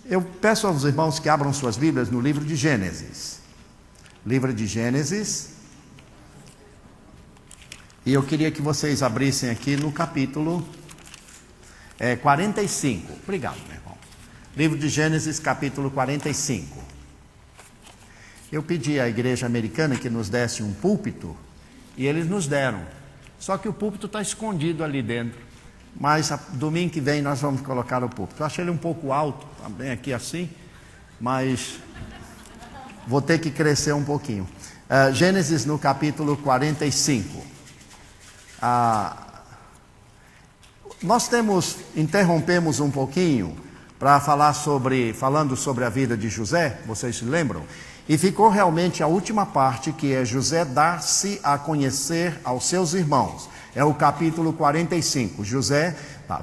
Eu peço aos irmãos que abram suas Bíblias no livro de Gênesis. Livro de Gênesis. E eu queria que vocês abrissem aqui no capítulo 45. Obrigado, meu irmão. Livro de Gênesis, capítulo 45. Eu pedi à igreja americana que nos desse um púlpito, e eles nos deram. Só que o púlpito está escondido ali dentro. Mas domingo que vem nós vamos colocar o púlpito. Eu achei ele um pouco alto, bem aqui assim, mas vou ter que crescer um pouquinho. Gênesis no capítulo 45. Nós interrompemos um pouquinho para falando sobre a vida de José, vocês se lembram? E ficou realmente a última parte, que é José dar-se a conhecer aos seus irmãos. É o capítulo 45.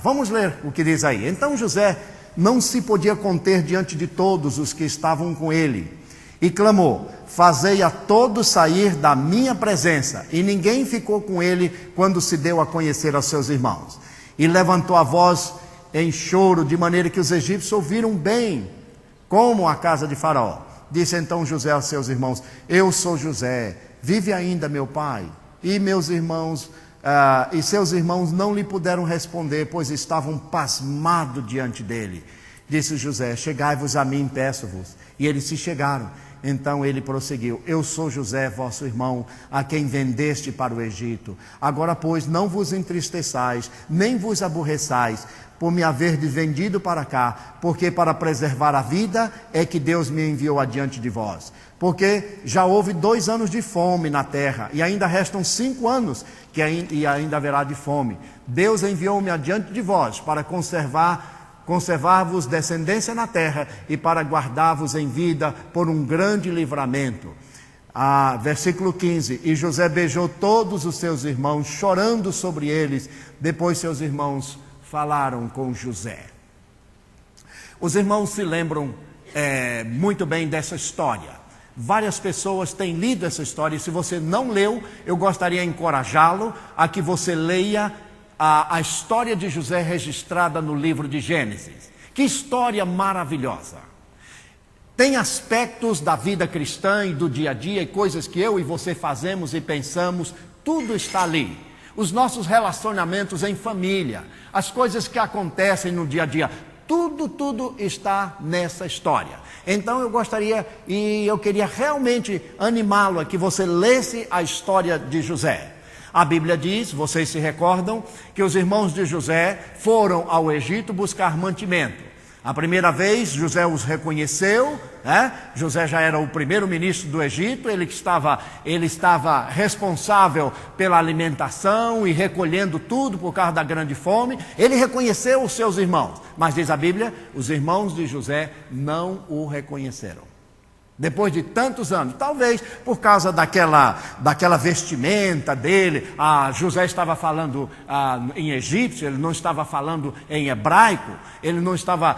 Vamos ler o que diz aí. Então José não se podia conter diante de todos os que estavam com ele, e clamou: fazei a todos sair da minha presença. E ninguém ficou com ele quando se deu a conhecer aos seus irmãos. E levantou a voz em choro, de maneira que os egípcios ouviram bem, como a casa de Faraó. Disse então José aos seus irmãos: eu sou José, vive ainda meu pai? E meus irmãos e seus irmãos não lhe puderam responder, pois estavam pasmados diante dele. Disse José: chegai-vos a mim, peço-vos. E eles se chegaram. Então ele prosseguiu: eu sou José, vosso irmão, a quem vendeste para o Egito. Agora, pois, não vos entristeçais, nem vos aborreçais, por me haverdes vendido para cá, porque para preservar a vida é que Deus me enviou adiante de vós. Porque já houve 2 anos de fome na terra, e ainda restam 5 anos, e ainda haverá de fome. Deus enviou-me adiante de vós, para conservar-vos descendência na terra, e para guardar-vos em vida por um grande livramento. Versículo 15. E José beijou todos os seus irmãos, chorando sobre eles. Depois seus irmãos falaram com José. Os irmãos se lembram muito bem dessa história. Várias pessoas têm lido essa história, e se você não leu, eu gostaria de encorajá-lo a que você leia a história de José registrada no livro de Gênesis. Que história maravilhosa! Tem aspectos da vida cristã e do dia a dia, e coisas que eu e você fazemos e pensamos, tudo está ali. Os nossos relacionamentos em família, as coisas que acontecem no dia a dia, tudo está nessa história. Então eu queria realmente animá-lo a que você lesse a história de José. A Bíblia diz, vocês se recordam, que os irmãos de José foram ao Egito buscar mantimento. A primeira vez José os reconheceu, José já era o primeiro ministro do Egito, ele estava responsável pela alimentação e recolhendo tudo por causa da grande fome. Ele reconheceu os seus irmãos, mas diz a Bíblia, os irmãos de José não o reconheceram. Depois de tantos anos, talvez por causa daquela vestimenta dele, José estava falando em egípcio, ele não estava falando em hebraico, ele não estava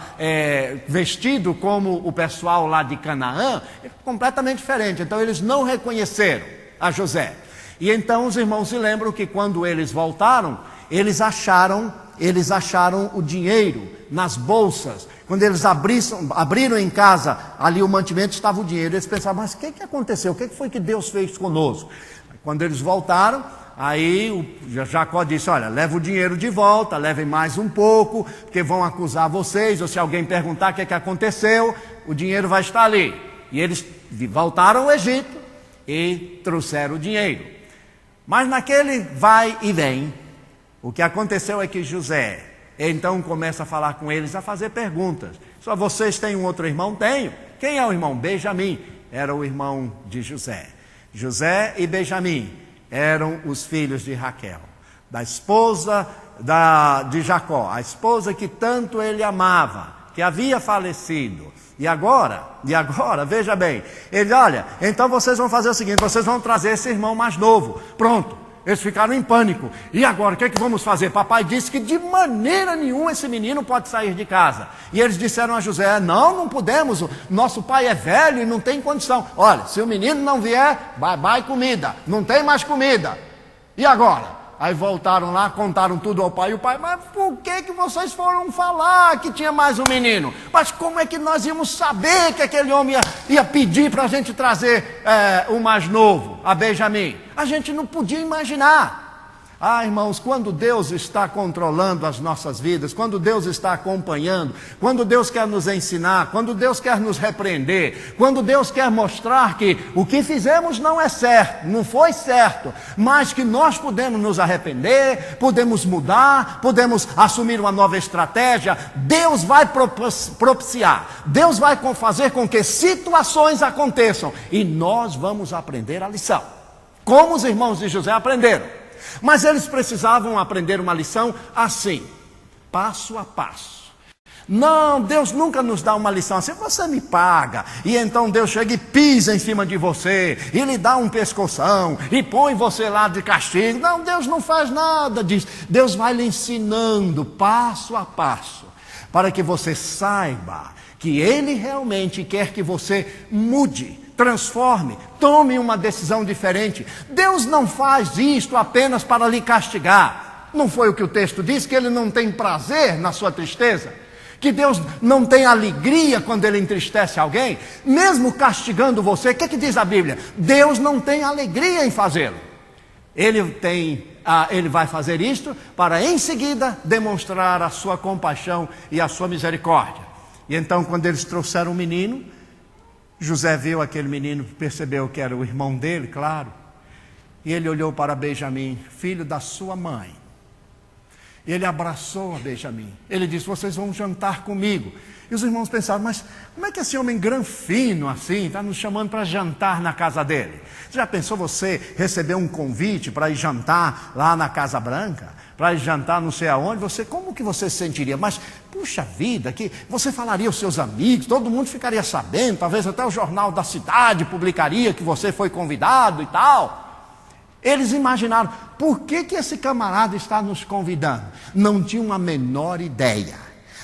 vestido como o pessoal lá de Canaã, completamente diferente. Então eles não reconheceram a José. E então os irmãos se lembram que quando eles voltaram, eles acharam o dinheiro nas bolsas. Quando eles abriram em casa, ali o mantimento, estava o dinheiro. Eles pensavam: mas o que aconteceu? O que foi que Deus fez conosco? Quando eles voltaram, aí o Jacó disse: olha, leva o dinheiro de volta, levem mais um pouco, porque vão acusar vocês, ou se alguém perguntar o que aconteceu, o dinheiro vai estar ali. E eles voltaram ao Egito e trouxeram o dinheiro. Mas naquele vai e vem, o que aconteceu é que José então começa a falar com eles, a fazer perguntas. Só vocês têm um outro irmão? Tenho. Quem é o irmão? Benjamim. Era o irmão de José. José e Benjamim eram os filhos de Raquel, da esposa de Jacó, a esposa que tanto ele amava, que havia falecido. E agora, veja bem, ele: olha, então vocês vão fazer o seguinte, vocês vão trazer esse irmão mais novo. Pronto. Eles ficaram em pânico. E agora, o que vamos fazer? Papai disse que de maneira nenhuma esse menino pode sair de casa. E eles disseram a José: não podemos, nosso pai é velho e não tem condição. Olha, se o menino não vier, bye bye comida, não tem mais comida. E agora? Aí voltaram lá, contaram tudo ao pai. E o pai, mas por que vocês foram falar que tinha mais um menino? Mas como é que nós íamos saber que aquele homem ia pedir para a gente trazer o mais novo, a Benjamim? A gente não podia imaginar. Ah, irmãos, quando Deus está controlando as nossas vidas, quando Deus está acompanhando, quando Deus quer nos ensinar, quando Deus quer nos repreender, quando Deus quer mostrar que o que fizemos não é certo, não foi certo, mas que nós podemos nos arrepender, podemos mudar, podemos assumir uma nova estratégia, Deus vai propiciar, Deus vai fazer com que situações aconteçam e nós vamos aprender a lição, como os irmãos de José aprenderam. Mas eles precisavam aprender uma lição assim, passo a passo. Não, Deus nunca nos dá uma lição assim, você me paga, e então Deus chega e pisa em cima de você, e lhe dá um pescoção, e põe você lá de castigo. Não, Deus não faz nada disso. Deus vai lhe ensinando passo a passo, para que você saiba que Ele realmente quer que você mude, transforme, tome uma decisão diferente. Deus não faz isto apenas para lhe castigar. Não foi o que o texto diz, que Ele não tem prazer na sua tristeza? Que Deus não tem alegria quando Ele entristece alguém? Mesmo castigando você, o que diz a Bíblia? Deus não tem alegria em fazê-lo. Ele vai fazer isto para em seguida demonstrar a sua compaixão e a sua misericórdia. E então quando eles trouxeram o menino, José viu aquele menino, percebeu que era o irmão dele, claro. E ele olhou para Benjamim, filho da sua mãe. E ele abraçou a Benjamim. Ele disse, vocês vão jantar comigo. E os irmãos pensaram, mas como é que esse homem granfino assim, está nos chamando para jantar na casa dele? Já pensou você receber um convite para ir jantar lá na Casa Branca? Para ir jantar não sei aonde? Como que você se sentiria? Mas, puxa vida, que você falaria aos seus amigos, todo mundo ficaria sabendo, talvez até o jornal da cidade publicaria que você foi convidado e tal. Eles imaginaram, por que esse camarada está nos convidando? Não tinham a menor ideia.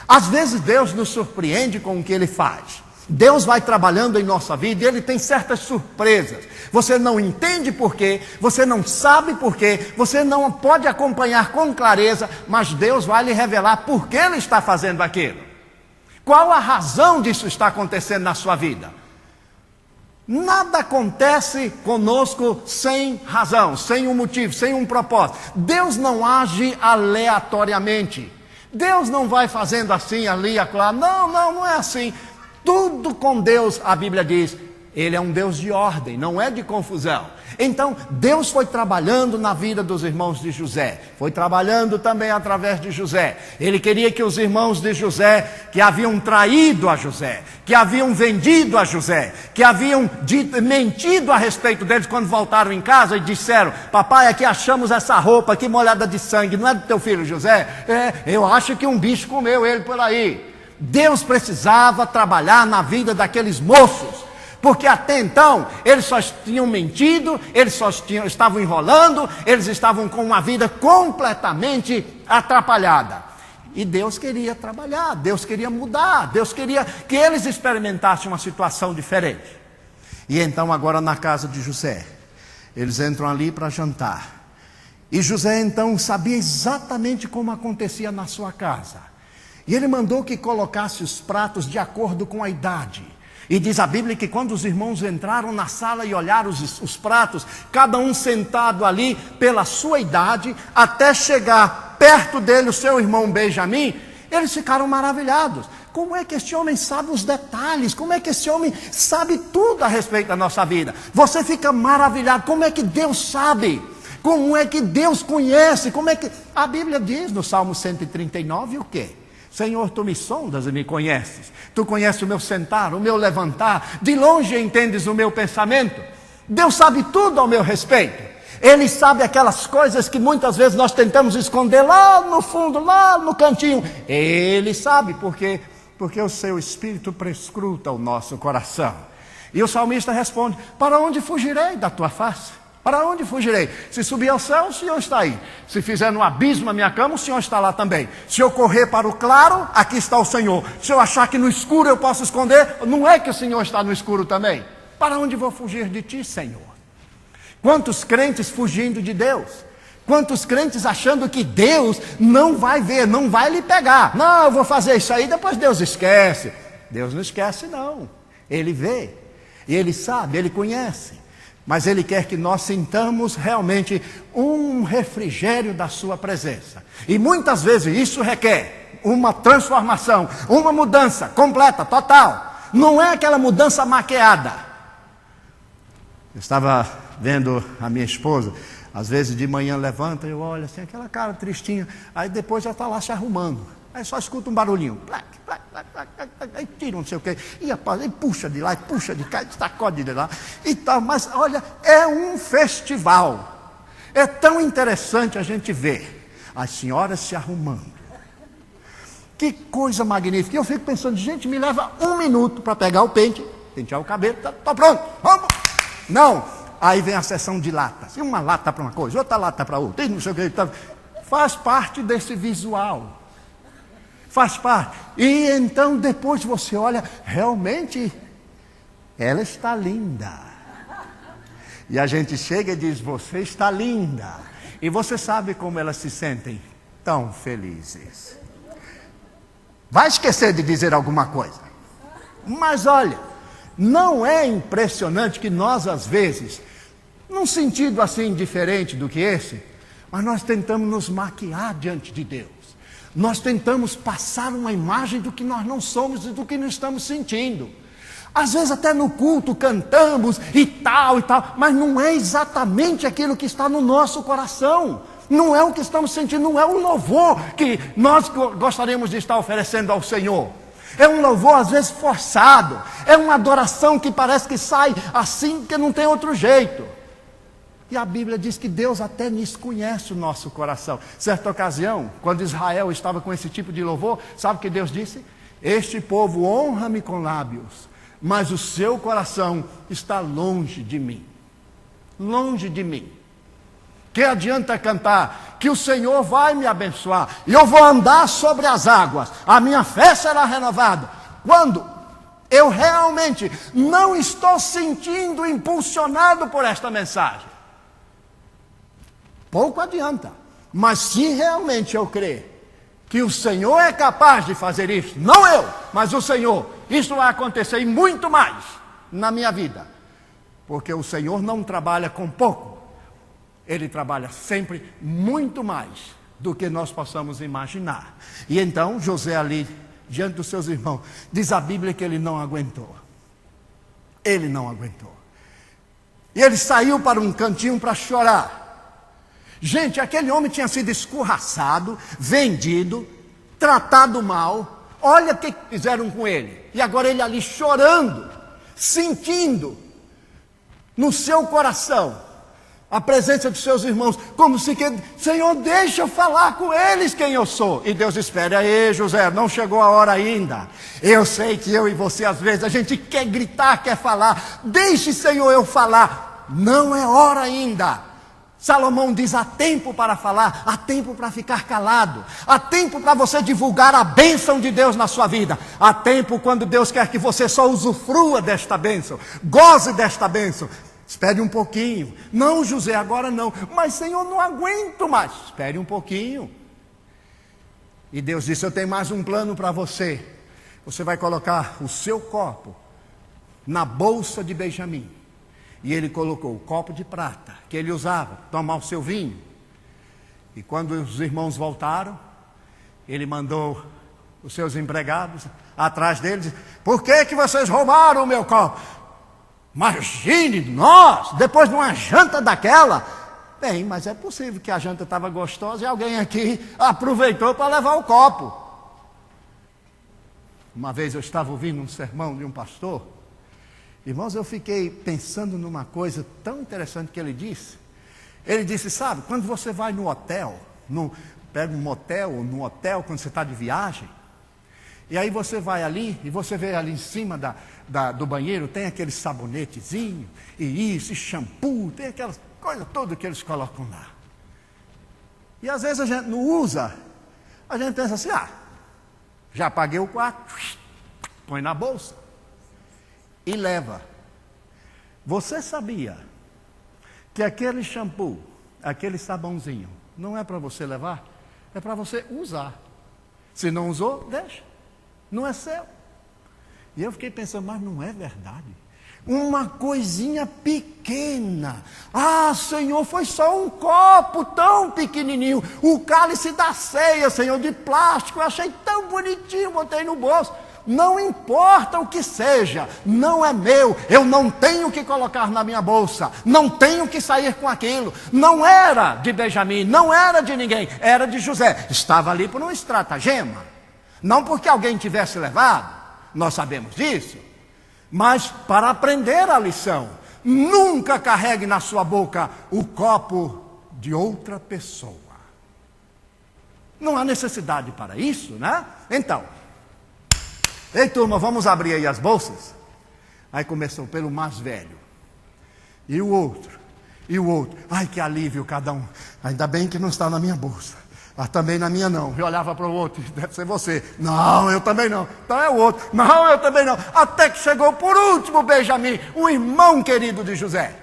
Às vezes Deus nos surpreende com o que Ele faz. Deus vai trabalhando em nossa vida e Ele tem certas surpresas. Você não entende por quê, você não sabe por quê, você não pode acompanhar com clareza, mas Deus vai lhe revelar por que Ele está fazendo aquilo. Qual a razão disso está acontecendo na sua vida? Nada acontece conosco sem razão, sem um motivo, sem um propósito. Deus não age aleatoriamente. Deus não vai fazendo assim, ali, acolá. Não é assim. Tudo com Deus, a Bíblia diz, Ele é um Deus de ordem, não é de confusão. Então, Deus foi trabalhando na vida dos irmãos de José, foi trabalhando também através de José. Ele queria que os irmãos de José, que haviam traído a José, que haviam vendido a José, que haviam mentido a respeito deles quando voltaram em casa e disseram, papai, aqui achamos essa roupa aqui molhada de sangue, não é do teu filho José? Eu acho que um bicho comeu ele por aí. Deus precisava trabalhar na vida daqueles moços, porque até então eles só tinham mentido, eles estavam enrolando, eles estavam com uma vida completamente atrapalhada. E Deus queria trabalhar, Deus queria mudar, Deus queria que eles experimentassem uma situação diferente. E então agora na casa de José, eles entram ali para jantar. E José então sabia exatamente como acontecia na sua casa. E ele mandou que colocasse os pratos de acordo com a idade. E diz a Bíblia que quando os irmãos entraram na sala e olharam os pratos, cada um sentado ali pela sua idade, até chegar perto dele o seu irmão Benjamim, eles ficaram maravilhados. Como é que esse homem sabe os detalhes? Como é que esse homem sabe tudo a respeito da nossa vida? Você fica maravilhado. Como é que Deus sabe? Como é que Deus conhece? Como é que... A Bíblia diz no Salmo 139 o quê? Senhor, tu me sondas e me conheces. Tu conheces o meu sentar, o meu levantar. De longe entendes o meu pensamento. Deus sabe tudo ao meu respeito. Ele sabe aquelas coisas que muitas vezes nós tentamos esconder lá no fundo, lá no cantinho. Ele sabe por quê? Porque o seu Espírito prescruta o nosso coração. E o salmista responde, para onde fugirei da tua face? Para onde fugirei? Se subir ao céu, o Senhor está aí. Se fizer no abismo a minha cama, o Senhor está lá também. Se eu correr para o claro, aqui está o Senhor. Se eu achar que no escuro eu posso esconder, não é que o Senhor está no escuro também? Para onde vou fugir de ti, Senhor? Quantos crentes fugindo de Deus? Quantos crentes achando que Deus não vai ver, não vai lhe pegar. Não, eu vou fazer isso aí, depois Deus esquece. Deus não esquece não. Ele vê, Ele sabe, Ele conhece. Mas Ele quer que nós sintamos realmente um refrigério da sua presença. E muitas vezes isso requer uma transformação, uma mudança completa, total. Não é aquela mudança maquiada. Eu estava vendo a minha esposa, às vezes de manhã levanta, eu olho assim, aquela cara tristinha, aí depois já está lá se arrumando. Aí só escuta um barulhinho, plac, plac, plac, plac, plac, aí tira não sei o quê, e puxa de lá, e puxa de cá, e sacode de lá, e tal. Mas olha, é um festival. É tão interessante a gente ver as senhoras se arrumando. Que coisa magnífica. E eu fico pensando, gente, me leva 1 minuto para pegar o pente, pentear o cabelo, tá pronto, vamos. Não, aí vem a sessão de latas. E uma lata para uma coisa, outra lata para outra, e não sei o que. Faz parte desse visual. Faz parte. E então depois você olha, realmente, ela está linda. E a gente chega e diz, você está linda. E você sabe como elas se sentem? Tão felizes. Vai esquecer de dizer alguma coisa. Mas olha, não é impressionante que nós às vezes, num sentido assim diferente do que esse, mas nós tentamos nos maquiar diante de Deus. Nós tentamos passar uma imagem do que nós não somos e do que não estamos sentindo. Às vezes até no culto cantamos e tal, mas não é exatamente aquilo que está no nosso coração. Não é o que estamos sentindo, não é o louvor que nós gostaríamos de estar oferecendo ao Senhor. É um louvor às vezes forçado, é uma adoração que parece que sai assim, que não tem outro jeito. E a Bíblia diz que Deus até nisso conhece o nosso coração. Certa ocasião, quando Israel estava com esse tipo de louvor, sabe o que Deus disse? Este povo honra-me com lábios, mas o seu coração está longe de mim. Longe de mim. Que adianta cantar que o Senhor vai me abençoar e eu vou andar sobre as águas, a minha fé será renovada, quando eu realmente não estou sentindo impulsionado por esta mensagem? Pouco adianta. Mas se realmente eu crer que o Senhor é capaz de fazer isso, não eu, mas o Senhor, isso vai acontecer e muito mais na minha vida. Porque o Senhor não trabalha com pouco. Ele trabalha sempre muito mais do que nós possamos imaginar. E então José ali, diante dos seus irmãos, diz a Bíblia que ele não aguentou. Ele não aguentou. E ele saiu para um cantinho para chorar. Gente, aquele homem tinha sido escorraçado, vendido, tratado mal. Olha o que fizeram com ele. E agora ele ali chorando, sentindo no seu coração a presença dos seus irmãos, como se que, Senhor, deixa eu falar com eles quem eu sou. E Deus espera, aí José, não chegou a hora ainda. Eu sei que eu e você às vezes a gente quer gritar, quer falar. Deixe, Senhor, eu falar. Não é hora ainda. Salomão diz, há tempo para falar, há tempo para ficar calado, há tempo para você divulgar a bênção de Deus na sua vida, há tempo quando Deus quer que você só usufrua desta bênção, goze desta bênção. Espere um pouquinho. Não, José, agora não. Mas, Senhor, não aguento mais. Espere um pouquinho. E Deus disse, eu tenho mais um plano para você. Você vai colocar o seu copo na bolsa de Benjamim. E ele colocou o copo de prata que ele usava para tomar o seu vinho. E quando os irmãos voltaram, ele mandou os seus empregados atrás deles. Por que vocês roubaram o meu copo? Imagine nós, depois de uma janta daquela. Bem, mas é possível que a janta estava gostosa e alguém aqui aproveitou para levar o copo. Uma vez eu estava ouvindo um sermão de um pastor. Irmãos, eu fiquei pensando numa coisa tão interessante que ele disse. Ele disse, sabe, quando você vai no hotel, pega um motel ou no hotel quando você está de viagem, e aí você vai ali e você vê ali em cima do banheiro, tem aquele sabonetezinho, e isso, e shampoo, tem aquelas coisas todas que eles colocam lá. E às vezes a gente não usa, a gente pensa assim, já paguei o quarto, põe na bolsa e leva. Você sabia que aquele shampoo, aquele sabãozinho não é para você levar, é para você usar. Se não usou, deixa. Não é seu. E eu fiquei pensando, mas não é verdade? Uma coisinha pequena. Ah, Senhor, foi só um copo tão pequenininho. O cálice da ceia, Senhor, de plástico. Eu achei tão bonitinho, botei no bolso. Não importa o que seja, não é meu. Eu não tenho que colocar na minha bolsa. Não tenho que sair com aquilo. Não era de Benjamim, não era de ninguém. Era de José. Estava ali por um estratagema. Não porque alguém tivesse levado. Nós sabemos disso. Mas para aprender a lição, nunca carregue na sua boca o copo de outra pessoa. Não há necessidade para isso, né? Então, ei turma, vamos abrir aí as bolsas? Aí começou pelo mais velho. E o outro. E o outro. Ai, que alívio cada um. Ainda bem que não está na minha bolsa. Ah, também na minha não. Eu olhava para o outro, deve ser você. Não, eu também não. Então é o outro. Não, eu também não. Até que chegou por último Benjamim, o irmão querido de José.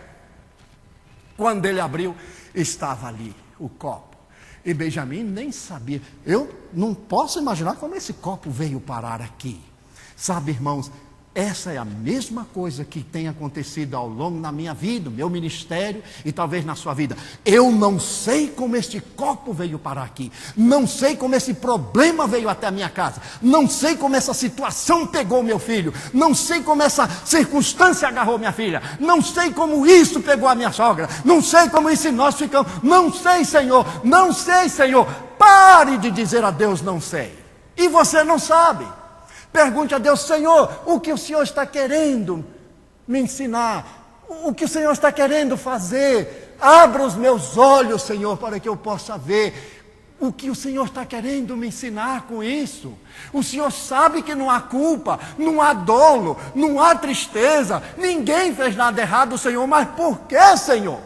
Quando ele abriu, estava ali o copo. E Benjamim nem sabia. Eu não posso imaginar como esse copo veio parar aqui. Sabe, irmãos, essa é a mesma coisa que tem acontecido ao longo da minha vida, no meu ministério e talvez na sua vida. Eu não sei como este copo veio parar aqui. Não sei como esse problema veio até a minha casa. Não sei como essa situação pegou meu filho. Não sei como essa circunstância agarrou minha filha. Não sei como isso pegou a minha sogra. Não sei como isso nós ficamos. Não sei, Senhor. Não sei, Senhor. Pare de dizer a Deus não sei. E você não sabe. Pergunte a Deus, Senhor, o que o Senhor está querendo me ensinar? O que o Senhor está querendo fazer? Abra os meus olhos, Senhor, para que eu possa ver o que o Senhor está querendo me ensinar com isso. O Senhor sabe que não há culpa, não há dolo, não há tristeza. Ninguém fez nada errado, Senhor, mas por que, Senhor?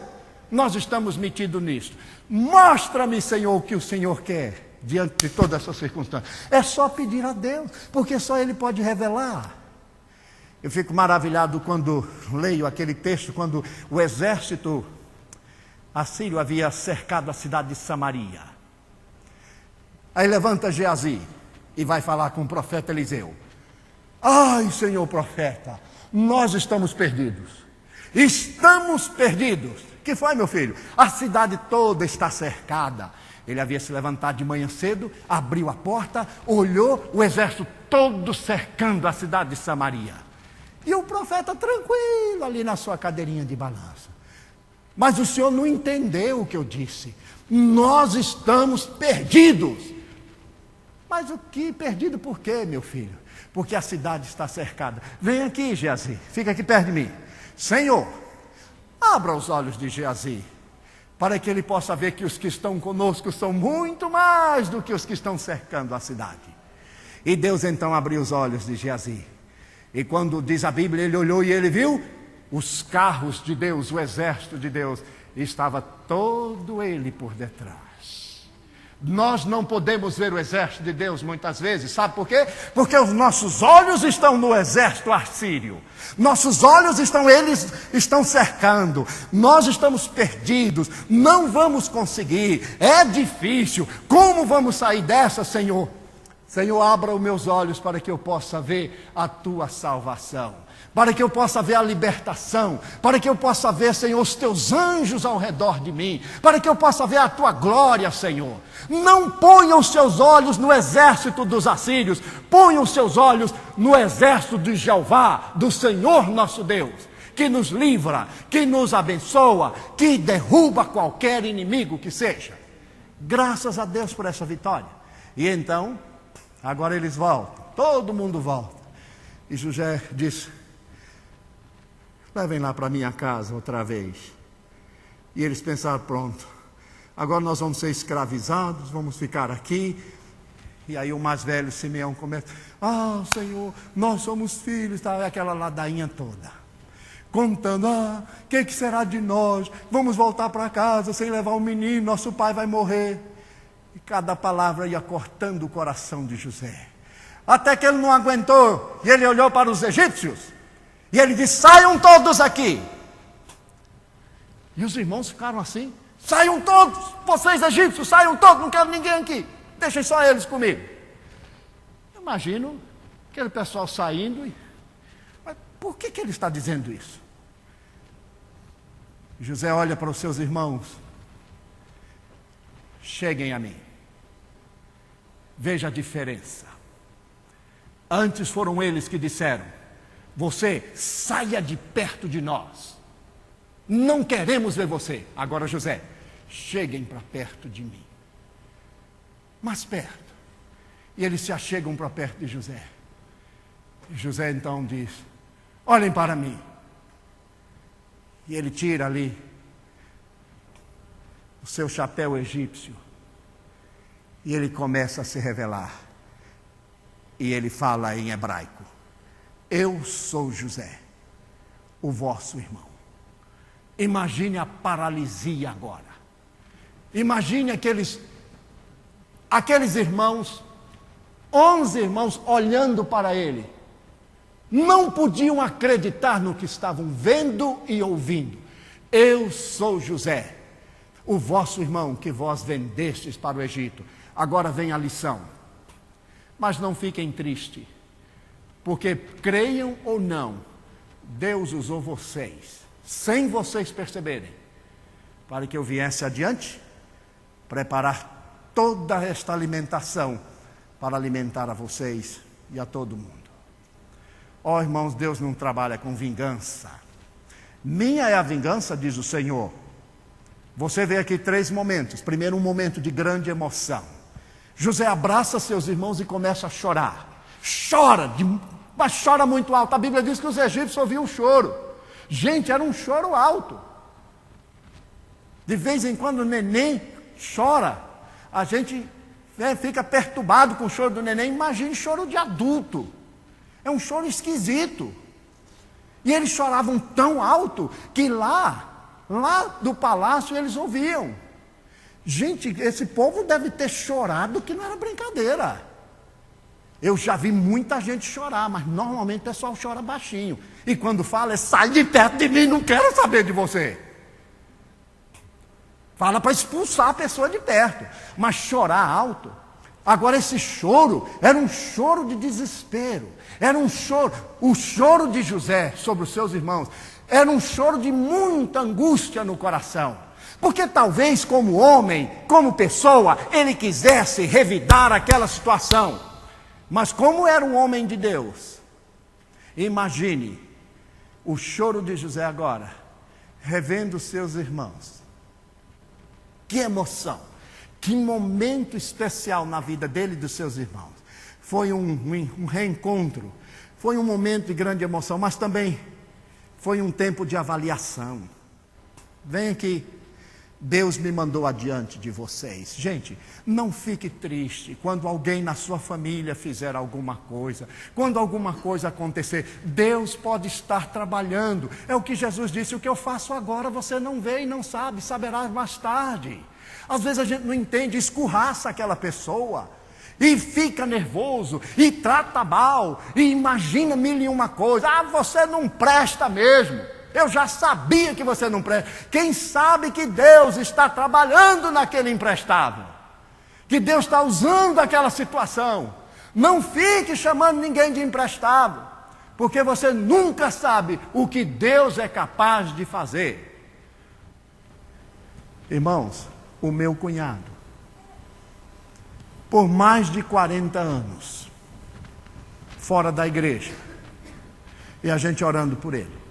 Nós estamos metidos nisso. Mostra-me, Senhor, o que o Senhor quer. Diante de toda essa circunstância, é só pedir a Deus, porque só Ele pode revelar. Eu fico maravilhado quando leio aquele texto, quando o exército assírio havia cercado a cidade de Samaria. Aí levanta Geazi e vai falar com o profeta Eliseu. Ai, Senhor profeta, nós estamos perdidos. Estamos perdidos. Que foi, meu filho? A cidade toda está cercada. Ele havia se levantado de manhã cedo, abriu a porta, olhou o exército todo cercando a cidade de Samaria. E o profeta tranquilo ali na sua cadeirinha de balança. Mas o senhor não entendeu o que eu disse. Nós estamos perdidos. Mas o que? Perdido por quê, meu filho? Porque a cidade está cercada. Vem aqui, Geazi, fica aqui perto de mim. Senhor, abra os olhos de Geazi, para que ele possa ver que os que estão conosco são muito mais do que os que estão cercando a cidade. E Deus então abriu os olhos de Geazi. E quando diz a Bíblia, ele olhou e ele viu os carros de Deus, o exército de Deus, e estava todo ele por detrás. Nós não podemos ver o exército de Deus muitas vezes, sabe por quê? Porque os nossos olhos estão no exército assírio. Nossos olhos eles estão cercando. Nós estamos perdidos, não vamos conseguir, é difícil. Como vamos sair dessa, Senhor? Senhor, abra os meus olhos para que eu possa ver a tua salvação, para que eu possa ver a libertação, para que eu possa ver, Senhor, os teus anjos ao redor de mim, para que eu possa ver a tua glória, Senhor. Não ponha os seus olhos no exército dos assírios, ponha os seus olhos no exército de Jeová, do Senhor nosso Deus, que nos livra, que nos abençoa, que derruba qualquer inimigo que seja. Graças a Deus por essa vitória. E então, agora eles voltam, todo mundo volta. E José disse: levem lá para minha casa outra vez. E eles pensaram, pronto, agora nós vamos ser escravizados, vamos ficar aqui. E aí o mais velho, Simeão, começa: ah, Senhor, nós somos filhos, tá? Aquela ladainha toda, contando: ah, o que será de nós? Vamos voltar para casa sem levar o menino, nosso pai vai morrer. E cada palavra ia cortando o coração de José, até que ele não aguentou, e ele olhou para os egípcios, e ele disse: saiam todos aqui. E os irmãos ficaram assim: Saiam todos, vocês egípcios, saiam todos, não quero ninguém aqui. Deixem só eles comigo. Eu imagino aquele pessoal saindo. Mas por que ele está dizendo isso? José olha para os seus irmãos. Cheguem a mim. Veja a diferença. Antes foram eles que disseram: você saia de perto de nós. Não queremos ver você. Agora, José, cheguem para perto de mim. Mais perto. E eles se achegam para perto de José. E José então diz: olhem para mim. E ele tira ali o seu chapéu egípcio. E ele começa a se revelar. E ele fala em hebraico: eu sou José, o vosso irmão. Imagine a paralisia agora. Imagine aqueles irmãos, 11 irmãos olhando para ele. Não podiam acreditar no que estavam vendo e ouvindo. Eu sou José, o vosso irmão que vós vendestes para o Egito. Agora vem a lição. Mas não fiquem tristes, porque creiam ou não, Deus usou vocês, sem vocês perceberem, para que eu viesse adiante, preparar toda esta alimentação para alimentar a vocês e a todo mundo. Ó irmãos, Deus não trabalha com vingança. Minha é a vingança, diz o Senhor. Você vê aqui 3 momentos. Primeiro, um momento de grande emoção. José abraça seus irmãos e começa a chorar. Mas chora muito alto. A Bíblia diz que os egípcios ouviam o choro. Gente, era um choro alto. De vez em quando o neném chora. A gente fica perturbado com o choro do neném. Imagine choro de adulto. É um choro esquisito. E eles choravam tão alto que lá do palácio eles ouviam. Gente, esse povo deve ter chorado que não era brincadeira. Eu já vi muita gente chorar, mas normalmente o pessoal chora baixinho. E quando fala, é: sai de perto de mim, não quero saber de você. Fala para expulsar a pessoa de perto. Mas chorar alto. Agora esse choro era um choro de desespero. Era um choro, o choro de José sobre os seus irmãos. Era um choro de muita angústia no coração. Porque talvez como homem, como pessoa, ele quisesse revidar aquela situação. Mas como era um homem de Deus, imagine o choro de José agora, revendo seus irmãos. Que emoção, que momento especial na vida dele e dos seus irmãos. Foi um reencontro, foi um momento de grande emoção, mas também foi um tempo de avaliação. Vem aqui. Deus me mandou adiante de vocês. Gente, não fique triste quando alguém na sua família fizer alguma coisa. Quando alguma coisa acontecer, Deus pode estar trabalhando. É o que Jesus disse: o que eu faço agora você não vê e não sabe, saberá mais tarde. Às vezes a gente não entende, escurraça aquela pessoa e fica nervoso, e trata mal, e imagina 1001 coisas. Ah, você não presta mesmo. Eu já sabia que você não presta. Quem sabe que Deus está trabalhando naquele imprestável, que Deus está usando aquela situação. Não fique chamando ninguém de emprestável, porque você nunca sabe o que Deus é capaz de fazer. Irmãos, o meu cunhado, por mais de 40 anos, fora da igreja, e a gente orando por ele.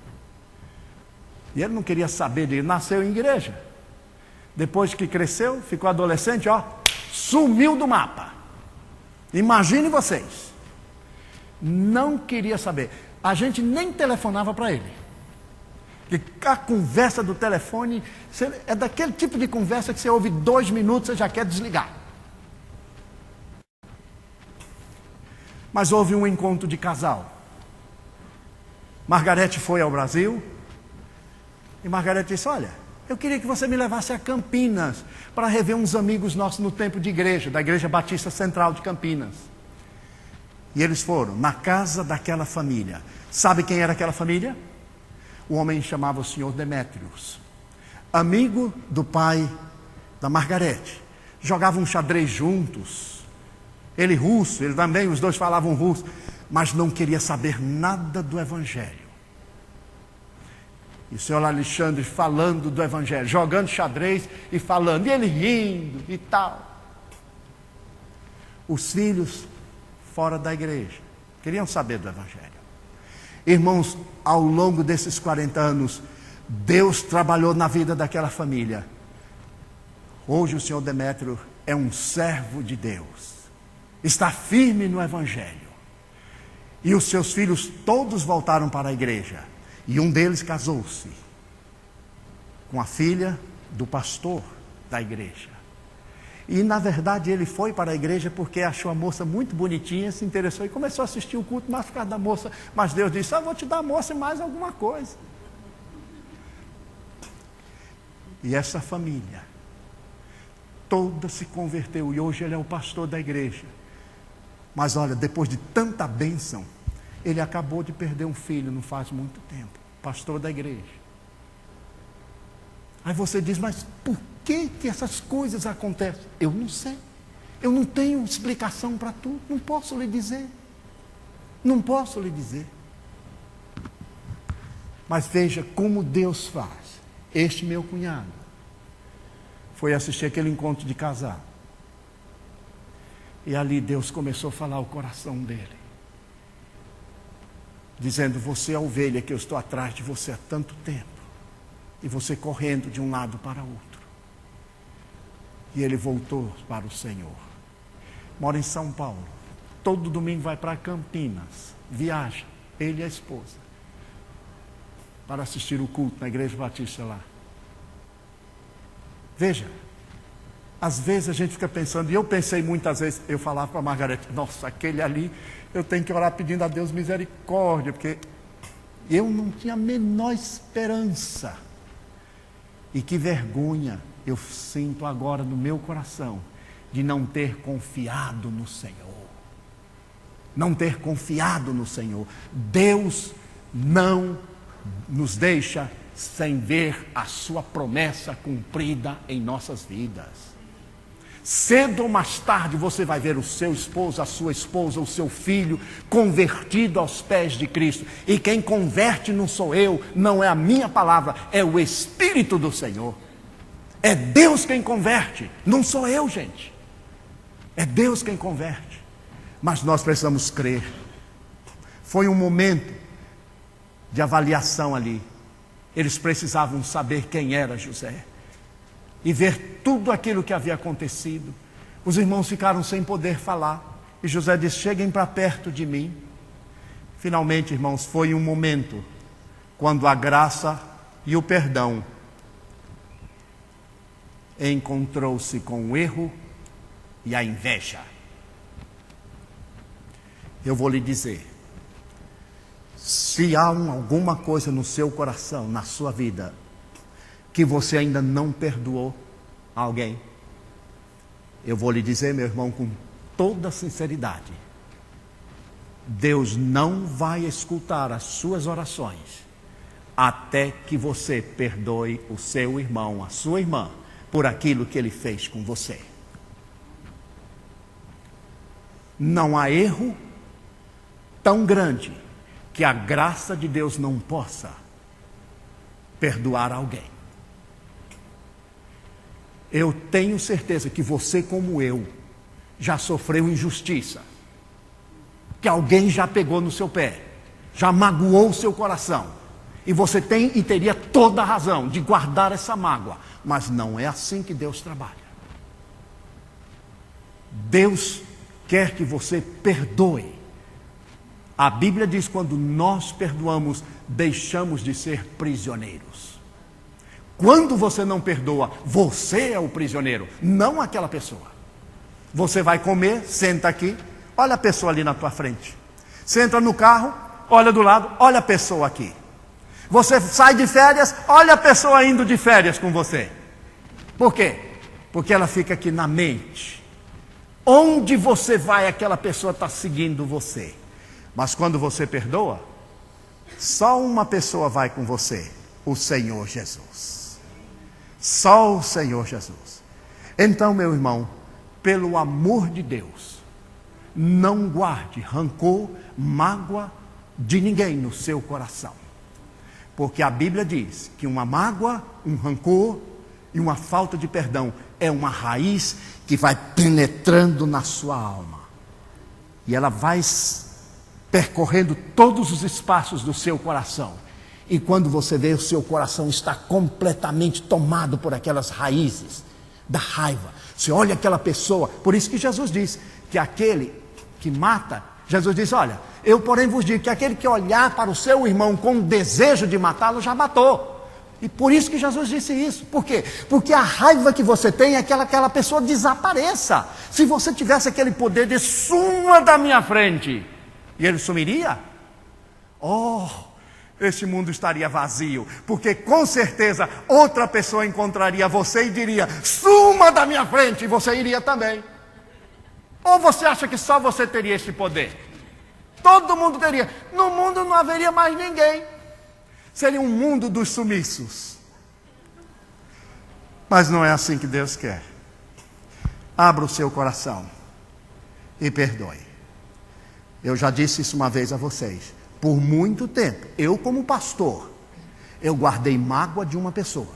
E ele não queria saber dele, nasceu em igreja. Depois que cresceu, ficou adolescente, sumiu do mapa. Imagine vocês. Não queria saber. A gente nem telefonava para ele. Porque a conversa do telefone é daquele tipo de conversa que você ouve 2 minutos, você já quer desligar. Mas houve um encontro de casal. Margarete foi ao Brasil. E Margarete disse: olha, eu queria que você me levasse a Campinas para rever uns amigos nossos no tempo de igreja, da Igreja Batista Central de Campinas. E eles foram na casa daquela família. Sabe quem era aquela família? O homem chamava o senhor Demétrios. amigo do pai da Margarete. Jogavam xadrez juntos. Ele russo, ele também, os dois falavam russo, mas não queria saber nada do Evangelho. E o senhor Alexandre falando do Evangelho, jogando xadrez e falando, e ele rindo e tal. Os filhos fora da igreja queriam saber do Evangelho. Irmãos, ao longo desses 40 anos, Deus trabalhou na vida daquela família. Hoje o senhor Demétrio é um servo de Deus. Está firme no Evangelho. E os seus filhos todos voltaram para a igreja. E um deles casou-se com a filha do pastor da igreja. E na verdade ele foi para a igreja porque achou a moça muito bonitinha, se interessou e começou a assistir o culto, mas por causa da moça. Mas Deus disse, vou te dar a moça e mais alguma coisa. E essa família toda se converteu e hoje ele é o pastor da igreja. Mas olha, depois de tanta bênção, ele acabou de perder um filho não faz muito tempo, pastor da igreja. Aí você diz, mas por que essas coisas acontecem? Eu não sei. Eu não tenho explicação para tudo. Não posso lhe dizer. Não posso lhe dizer. Mas veja como Deus faz. Este meu cunhado foi assistir aquele encontro de casal. E ali Deus começou a falar o coração dele. Dizendo, você é a ovelha que eu estou atrás de você há tanto tempo. E você correndo de um lado para o outro. E ele voltou para o Senhor. Mora em São Paulo. Todo domingo vai para Campinas. Viaja, ele e a esposa. Para assistir o culto na Igreja Batista lá. Veja. Às vezes a gente fica pensando, e eu pensei muitas vezes, eu falava para a Margarete, nossa, aquele ali, eu tenho que orar pedindo a Deus misericórdia, porque eu não tinha a menor esperança. E que vergonha eu sinto agora no meu coração, de não ter confiado no Senhor. Não ter confiado no Senhor. Deus não nos deixa sem ver a sua promessa cumprida em nossas vidas. Cedo ou mais tarde você vai ver o seu esposo, a sua esposa, o seu filho convertido aos pés de Cristo. E quem converte não sou eu, não é a minha palavra, é o Espírito do Senhor. É Deus quem converte, não sou eu, gente. É Deus quem converte. Mas nós precisamos crer. Foi um momento de avaliação ali. Eles precisavam saber quem era José. E ver tudo aquilo que havia acontecido. Os irmãos ficaram sem poder falar. E José disse, cheguem para perto de mim. Finalmente, irmãos, foi um momento quando a graça e o perdão encontrou-se com o erro e a inveja. Eu vou lhe dizer, se há alguma coisa no seu coração, na sua vida, que você ainda não perdoou alguém, eu vou lhe dizer, meu irmão, com toda sinceridade, Deus não vai escutar as suas orações até que você perdoe o seu irmão, a sua irmã, por aquilo que ele fez com você. Não há erro tão grande que a graça de Deus não possa perdoar alguém. Eu tenho certeza que você, como eu, já sofreu injustiça. Que alguém já pegou no seu pé, já magoou o seu coração. E você tem e teria toda a razão de guardar essa mágoa. Mas não é assim que Deus trabalha. Deus quer que você perdoe. A Bíblia diz, quando nós perdoamos, deixamos de ser prisioneiros. Quando você não perdoa, você é o prisioneiro, não aquela pessoa. Você vai comer, senta aqui, olha a pessoa ali na tua frente. Você entra no carro, olha do lado, olha a pessoa aqui. Você sai de férias, olha a pessoa indo de férias com você. Por quê? Porque ela fica aqui na mente. Onde você vai, aquela pessoa está seguindo você. Mas quando você perdoa, só uma pessoa vai com você, o Senhor Jesus. Só o Senhor Jesus. Então, meu irmão, pelo amor de Deus, não guarde rancor, mágoa de ninguém no seu coração. Porque a Bíblia diz que uma mágoa, um rancor e uma falta de perdão é uma raiz que vai penetrando na sua alma. E ela vai percorrendo todos os espaços do seu coração. E quando você vê, o seu coração está completamente tomado por aquelas raízes da raiva. Você olha aquela pessoa, por isso que Jesus diz que aquele que mata, Jesus diz, olha, eu porém vos digo que aquele que olhar para o seu irmão com desejo de matá-lo, já matou. E por isso que Jesus disse isso. Por quê? Porque a raiva que você tem é que aquela pessoa desapareça. Se você tivesse aquele poder de suma da minha frente, e ele sumiria? Oh, este mundo estaria vazio, porque com certeza outra pessoa encontraria você e diria, suma da minha frente, e você iria também. Ou você acha que só você teria esse poder? Todo mundo teria. No mundo não haveria mais ninguém. Seria um mundo dos sumiços. Mas não é assim que Deus quer. Abra o seu coração e perdoe. Eu já disse isso uma vez a vocês. Por muito tempo, eu como pastor, eu guardei mágoa de uma pessoa.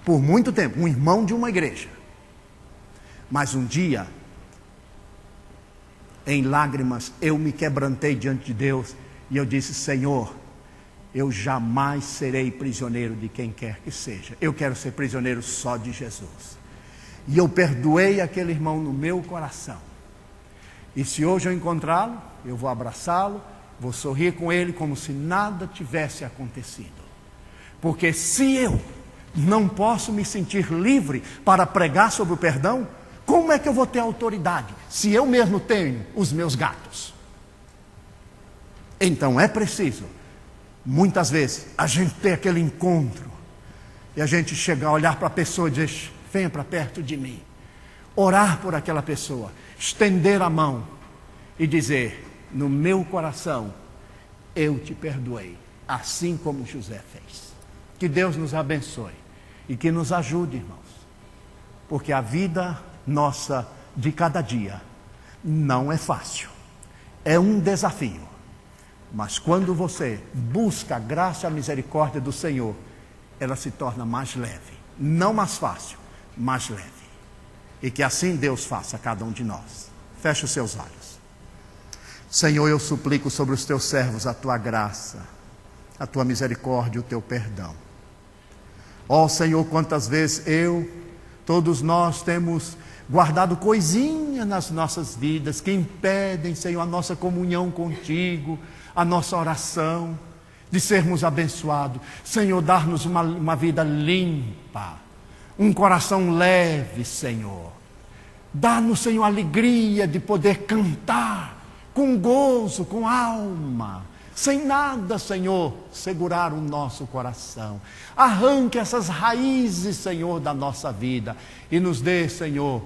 Por muito tempo, um irmão de uma igreja. Mas um dia, em lágrimas, eu me quebrantei diante de Deus e eu disse, Senhor, eu jamais serei prisioneiro de quem quer que seja. Eu quero ser prisioneiro só de Jesus. E eu perdoei aquele irmão no meu coração. E se hoje eu encontrá-lo, eu vou abraçá-lo, vou sorrir com ele como se nada tivesse acontecido. Porque se eu não posso me sentir livre para pregar sobre o perdão, como é que eu vou ter autoridade se eu mesmo tenho os meus gatos? Então é preciso, muitas vezes, a gente ter aquele encontro e a gente chegar, olhar para a pessoa e dizer, venha para perto de mim. Orar por aquela pessoa, estender a mão e dizer, no meu coração, eu te perdoei, assim como José fez. Que Deus nos abençoe e que nos ajude, irmãos, porque a vida nossa de cada dia não é fácil, é um desafio, mas quando você busca a graça e a misericórdia do Senhor, ela se torna mais leve, não mais fácil, mais leve, e que assim Deus faça a cada um de nós. Feche os seus olhos. Senhor, eu suplico sobre os teus servos a tua graça, a tua misericórdia e o teu perdão. Ó Senhor, quantas vezes todos nós temos guardado coisinhas nas nossas vidas que impedem, Senhor, a nossa comunhão contigo, a nossa oração, de sermos abençoados. Senhor, dar-nos uma vida limpa, um coração leve, Senhor. Dá-nos, Senhor, a alegria de poder cantar com gozo, com alma, sem nada, Senhor, segurar o nosso coração. Arranque essas raízes, Senhor, da nossa vida e nos dê, Senhor,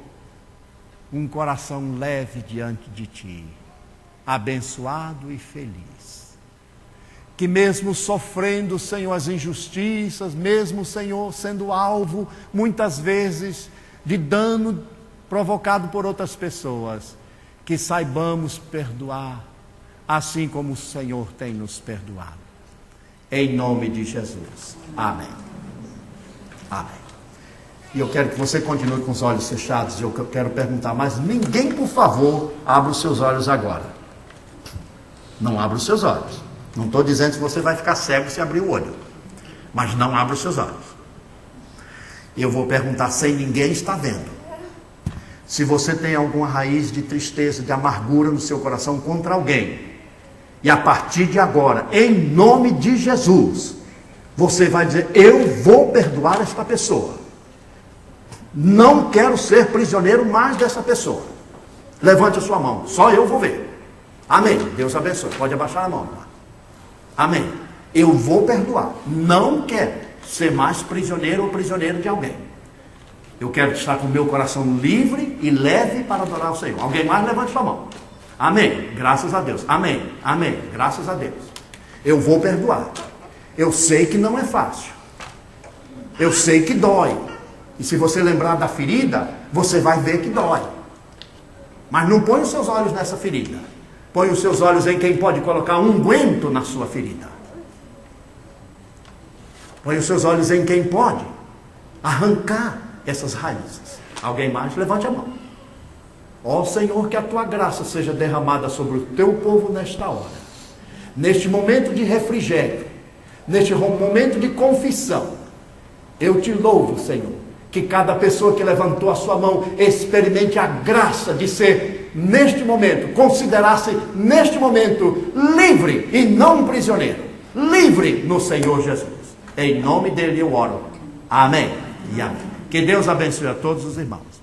um coração leve diante de Ti, abençoado e feliz. Que mesmo sofrendo, Senhor, as injustiças, mesmo, Senhor, sendo alvo, muitas vezes, de dano provocado por outras pessoas, que saibamos perdoar, assim como o Senhor tem nos perdoado. Em nome de Jesus. Amém. Amém. E eu quero que você continue com os olhos fechados. Eu quero perguntar, mas ninguém, por favor, abra os seus olhos agora. Não abra os seus olhos. Não estou dizendo que você vai ficar cego se abrir o olho. Mas não abra os seus olhos. Eu vou perguntar sem ninguém estar vendo. Se você tem alguma raiz de tristeza, de amargura no seu coração contra alguém, e a partir de agora, em nome de Jesus, você vai dizer, eu vou perdoar esta pessoa. Não quero ser prisioneiro mais dessa pessoa. Levante a sua mão, só eu vou ver. Amém. Deus abençoe. Pode abaixar a mão. Amém. Eu vou perdoar. Não quero ser mais prisioneiro ou prisioneiro de alguém. Eu quero estar com o meu coração livre e leve para adorar o Senhor. Alguém mais? Levante sua mão. Amém. Graças a Deus. Amém. Amém. Graças a Deus. Eu vou perdoar. Eu sei que não é fácil. Eu sei que dói. E se você lembrar da ferida, você vai ver que dói. Mas não põe os seus olhos nessa ferida. Põe os seus olhos em quem pode colocar unguento na sua ferida. Põe os seus olhos em quem pode arrancar essas raízes. Alguém mais? Levante a mão. Ó Senhor, que a tua graça seja derramada sobre o teu povo nesta hora. Neste momento de refrigério, neste momento de confissão, eu te louvo, Senhor, que cada pessoa que levantou a sua mão experimente a graça de ser, neste momento, considerar-se, neste momento, livre e não prisioneiro. Livre no Senhor Jesus. Em nome dele eu oro. Amém e amém. Que Deus abençoe a todos os irmãos.